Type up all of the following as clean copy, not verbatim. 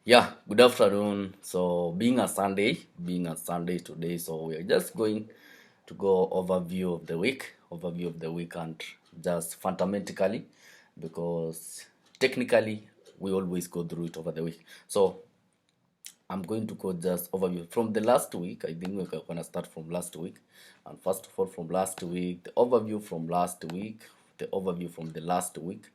Yeah, good afternoon. So being a Sunday today, so we are just going to go overview of the week and just fundamentally because technically we always go through it over the week. So I'm going to go just overview from the last week. I think we're gonna start from last week. And first of all, from last week, the overview from the last week.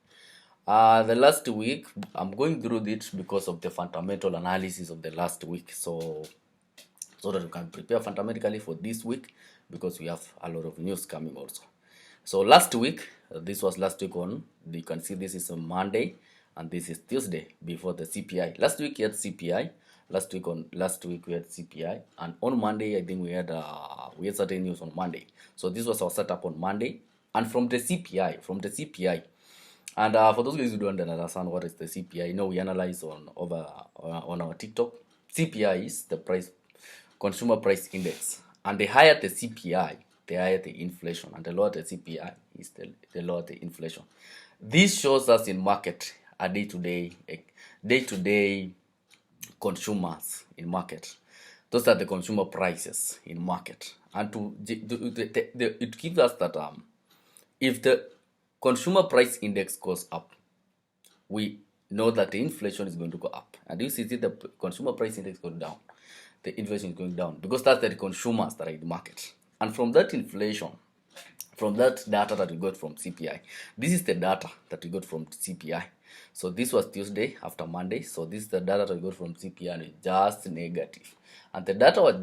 The last week, I'm going through it because of the fundamental analysis of the last week. So that you can prepare fundamentally for this week because we have a lot of news coming also. So last week, this was last week on, you can see this is a Monday and this is Tuesday before the CPI. Last week we had CPI. Last week we had CPI, and on Monday I think we had certain news on Monday. So this was our setup on Monday, and from the CPI, and for those guys who don't understand what is the CPI, we analyze on our TikTok. CPI is the consumer price index, and the higher the CPI, the higher the inflation, and the lower the CPI is the lower the inflation. This shows us in market a day-to-day consumers in market. Those are the consumer prices in market, and it gives us that if the consumer price index goes up, we know that the inflation is going to go up. And you see the consumer price index going down, the inflation is going down because that's the consumers that are in the market. And from that data that we got from CPI, this is the data that we got from CPI. So this was Tuesday after Monday. So this is the data that we got from CPI, and it's just negative. And the data was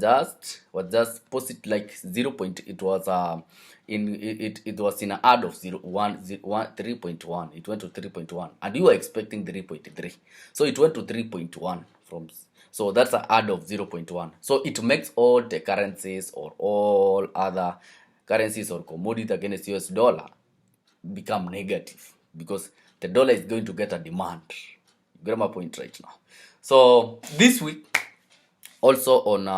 just positive, like 0. It was it was in an add of 3.1. It went to 3.1, and you were expecting 3.3, so it went to 3.1 from. So that's an add of 0.1. So it makes all the currencies or all other currencies or commodity against US dollar become negative because the dollar is going to get a demand. You get my point right now. So this week also on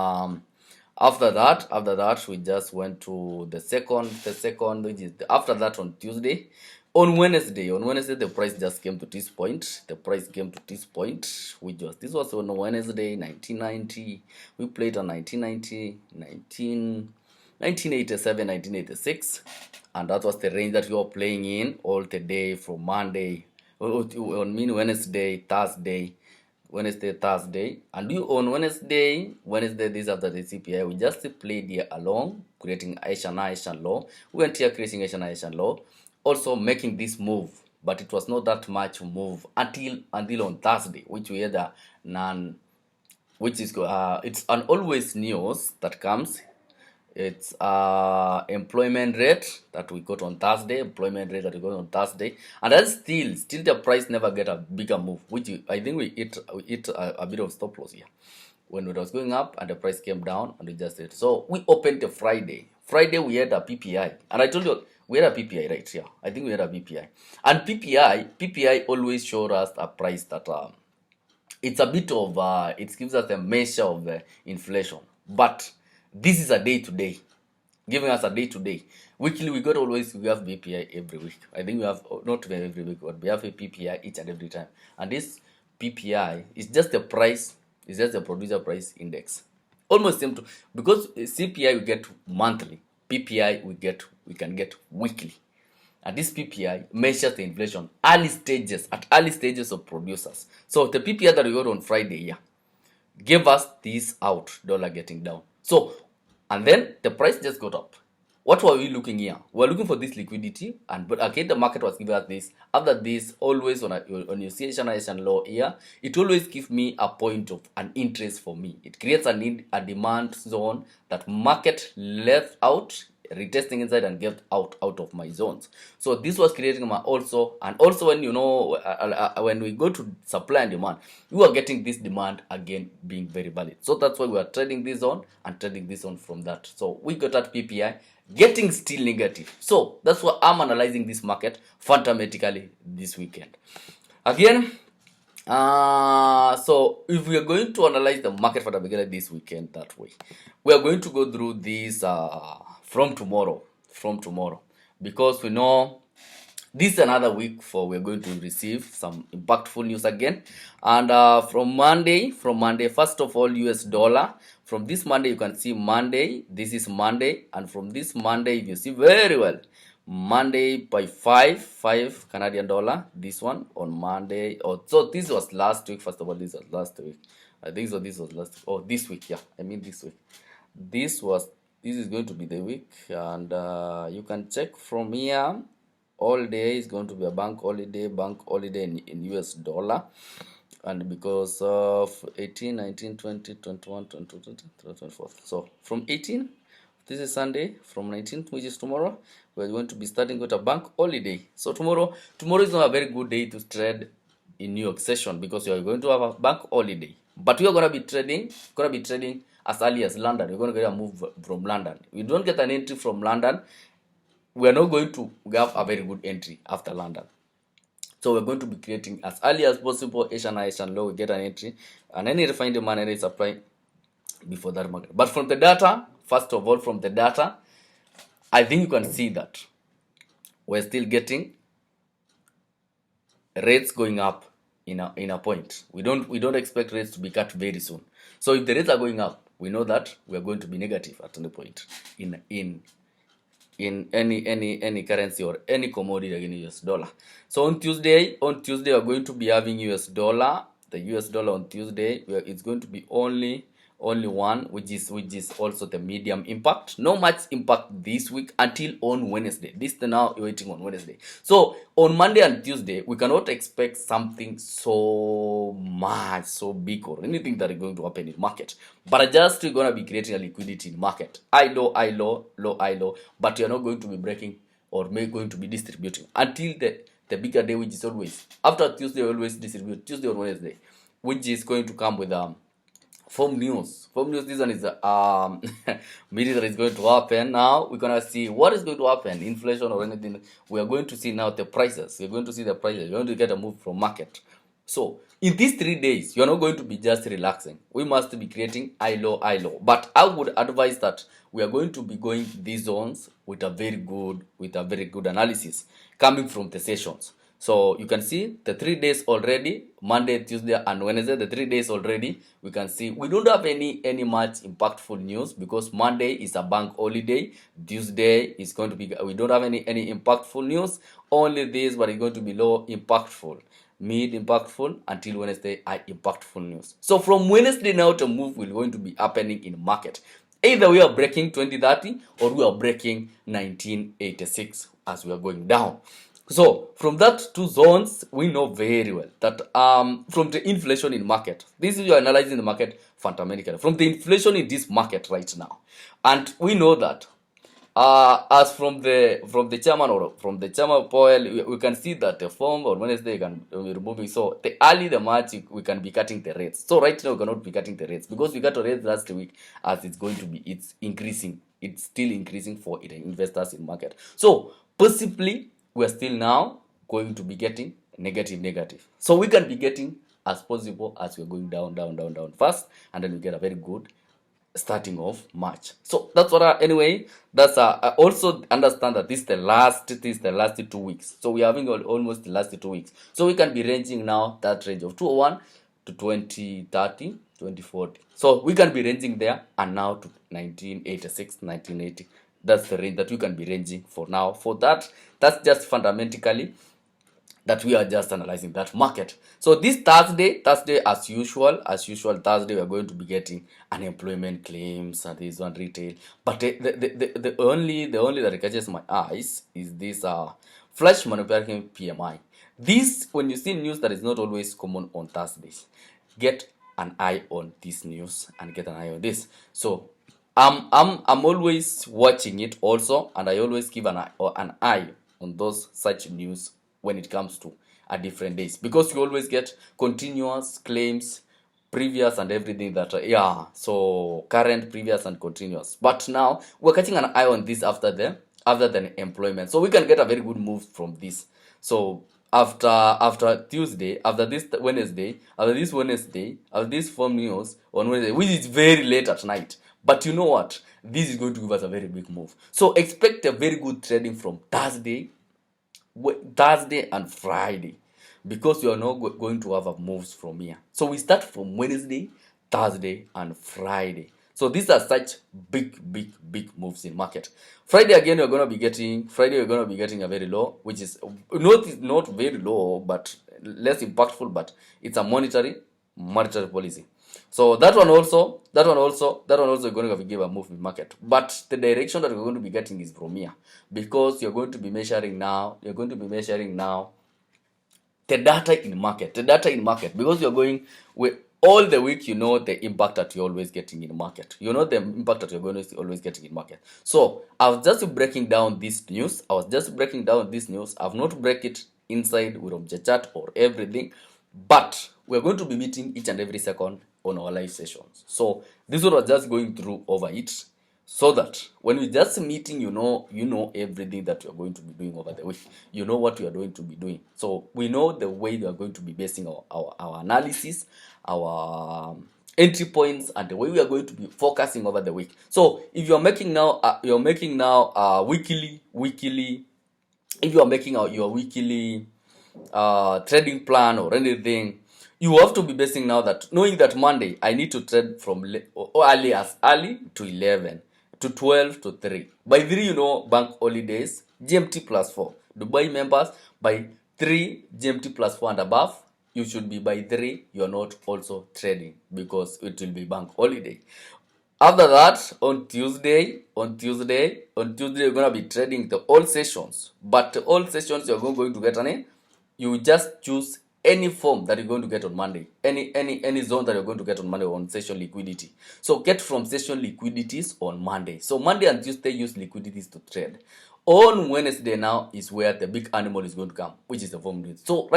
after that we just went to the second which is after that on Tuesday. On Wednesday the price just came to this point. This was on Wednesday 1990. We played on 1990, 1987, 1986, and that was the range that we were playing in all the day from Monday on Wednesday, Thursday, and you on Wednesday, this after the CPI, we just played here along, creating Asian low. We went here creating Asian low, also making this move, but it was not that much move until on Thursday, which we had a which is it's an always news that comes. It's employment rate that we got on Thursday, and that's still the price never get a bigger move, which I think we hit a bit of stop loss here when it was going up and the price came down, and we just did. So we opened the Friday. We had a PPI, and I told you we had a PPI right here. I think we had a PPI, and PPI always showed us a price that it's a bit of it gives us a measure of inflation, but this is a day-to-day, giving us a day-to-day. Weekly, we have PPI every week. I think we have, not every week, but we have a PPI each and every time. And this PPI is just the price, it's just the producer price index. Almost same to, because CPI we get monthly, PPI we can get weekly. And this PPI measures the inflation at early stages of producers. So the PPI that we got on Friday, gave us this out, dollar getting down. So, and then the price just got up. What were we looking here? We were looking for this liquidity, but again the market was giving us this. After this, always when you see Asian low here, it always gives me a point of an interest for me. It creates a demand zone that market left out, retesting inside and get out of my zones. So this was creating my also when when we go to supply and demand, you are getting this demand again being very valid. So that's why we are trading this on and trading this on from that. So we got that PPI getting still negative. So that's why I'm analyzing this market fundamentally this weekend. Again, so if we are going to analyze the market fundamentally this weekend that way, we are going to go through this from tomorrow, because we know This is another week for we're going to receive some impactful news again. And from Monday, first of all, US dollar. From this Monday, you can see Monday. This is Monday, and from this Monday, you see very well. Monday by five Canadian dollar. This one on Monday. Oh, so this was last week. First of all, this was last week. I think so. This was last. Oh, this week. Yeah, I mean this week. This was. This is going to be the week, and you can check from here. All day is going to be a bank holiday in US dollar, and because of 18, 19, 20, 21, 22, 23, 24. So from 18, this is Sunday, from 19th, which is tomorrow, we're going to be starting with a bank holiday. So tomorrow is not a very good day to trade in New York session because you are going to have a bank holiday. But we are going to be trading as early as London. We're going to get a move from London. We don't get an entry from London, we are not going to have a very good entry after London. So we're going to be creating as early as possible Asian low, we get an entry, and any refined demand is applying before that market. But from the data, first of all, from the data, I think you can see that we're still getting rates going up in a point. We don't expect rates to be cut very soon. So if the rates are going up, we know that we are going to be negative at any point in any currency or any commodity against US dollar. So on Tuesday we're going to be having US dollar. The US dollar on Tuesday, it's going to be only one, which is also the medium impact. No much impact this week until on Wednesday. This is now waiting on Wednesday. So on Monday and Tuesday, we cannot expect something so much, so big or anything that is going to happen in market. But just we're gonna be creating a liquidity in market. High low, low. But you're not going to be breaking or going to be distributing until the bigger day, which is always after Tuesday. We always distribute Tuesday or Wednesday, which is going to come with Form news. This one is meeting that is going to happen. Now we're gonna see what is going to happen, inflation or anything. We are going to see now the prices. We're going to see the prices. We're going to get a move from market. So in these 3 days, you're not going to be just relaxing. We must be creating high low. But I would advise that we are going to be going these zones with a very good analysis coming from the sessions. So you can see the 3 days already, Monday, Tuesday, and Wednesday, the 3 days already. We can see we don't have any much impactful news because Monday is a bank holiday. Tuesday is going to be, we don't have any impactful news. Only this, but it's going to be low impactful, mid impactful, until Wednesday high impactful news. So from Wednesday now, the move will going to be happening in market. Either we are breaking 2030 or we are breaking 1986 as we are going down. So from that two zones, we know very well that from the inflation in market, this is you are analyzing the market fundamentally from the inflation in this market right now, and we know that as from the chairman or from the chairman Powell, we can see that the form on Wednesday can be removing. So the early the March we can be cutting the rates. So right now we cannot be cutting the rates because we got the rates last week as it's going to be increasing. It's still increasing for investors in market. So possibly we are still now going to be getting negative. So we can be getting as possible as we're going down first, and then we get a very good starting of March. So that's what anyway, that's I also understand that this is the last 2 weeks. So we are having almost the last 2 weeks. So we can be ranging now that range of 201 to 2030, 2040. So we can be ranging there, and now to 1986, 1980. That's the range that we can be ranging for now. For that, that's just fundamentally that we are just analyzing that market. So this Thursday as usual Thursday we are going to be getting unemployment claims and this one retail. But the only that catches my eyes is this flash manufacturing PMI. This, when you see news that is not always common on Thursdays, get an eye on this news and get an eye on this. So I'm always watching it also, and I always keep an eye on those such news when it comes to different days, because you always get continuous claims, previous and everything that so current, previous and continuous. But now we're catching an eye on this after the employment, so we can get a very good move from this. So after Tuesday, after this Wednesday, after this form news on Wednesday, which is very late at night. But you know what? This is going to give us a very big move. So expect a very good trading from Thursday Thursday and Friday, because you are not going to have a moves from here. So we start from Wednesday, Thursday, and Friday. So these are such big moves in market. Friday again, you're going to be getting a very low, which is not very low, but less impactful, but it's a monetary policy. So that one also is going to give a move in market. But the direction that we're going to be getting is from here, because you're going to be measuring now. The data in market, because you're going with all the week. You know the impact that you're always getting in market. So I was just breaking down this news. I've not break it inside with object chart or everything, but we're going to be meeting each and every second on our live sessions. So this one was just going through over it, so that when we just meeting, you know everything that you're going to be doing over the week. You know what you are going to be doing. So we know the way we are going to be basing our analysis, our entry points, and the way we are going to be focusing over the week. So if you're making now weekly, if you are making out your weekly trading plan or anything, you have to be basing now that knowing that Monday I need to trade from early to 11 to 12 to 3. By 3, bank holidays, GMT plus 4. Dubai members, by 3 GMT plus 4 and above, you should be by 3. You're not also trading because it will be bank holiday. After that, on Tuesday, you're gonna be trading the all sessions. But the all sessions you're going to get you just choose any form that you're going to get on Monday, any zone that you're going to get on Monday on session liquidity. So get from session liquidities on Monday. So Monday and Tuesday use liquidities to trade. On Wednesday now is where the big animal is going to come, which is the form needs. So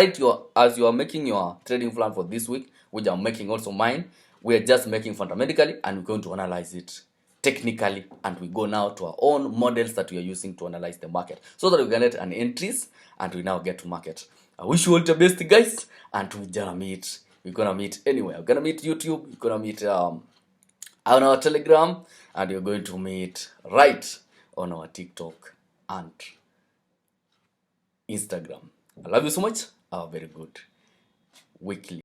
as you are making your trading plan for this week, which I'm making also mine, we are just making fundamentally, and we're going to analyze it technically, and we go now to our own models that we are using to analyze the market, so that we can get an entries and we now get to market. I wish you all the best, guys, and we're gonna meet anywhere. We're gonna meet YouTube, we're gonna meet on our Telegram, and you're going to meet right on our TikTok and Instagram. I love you so much. Have a very good weekly.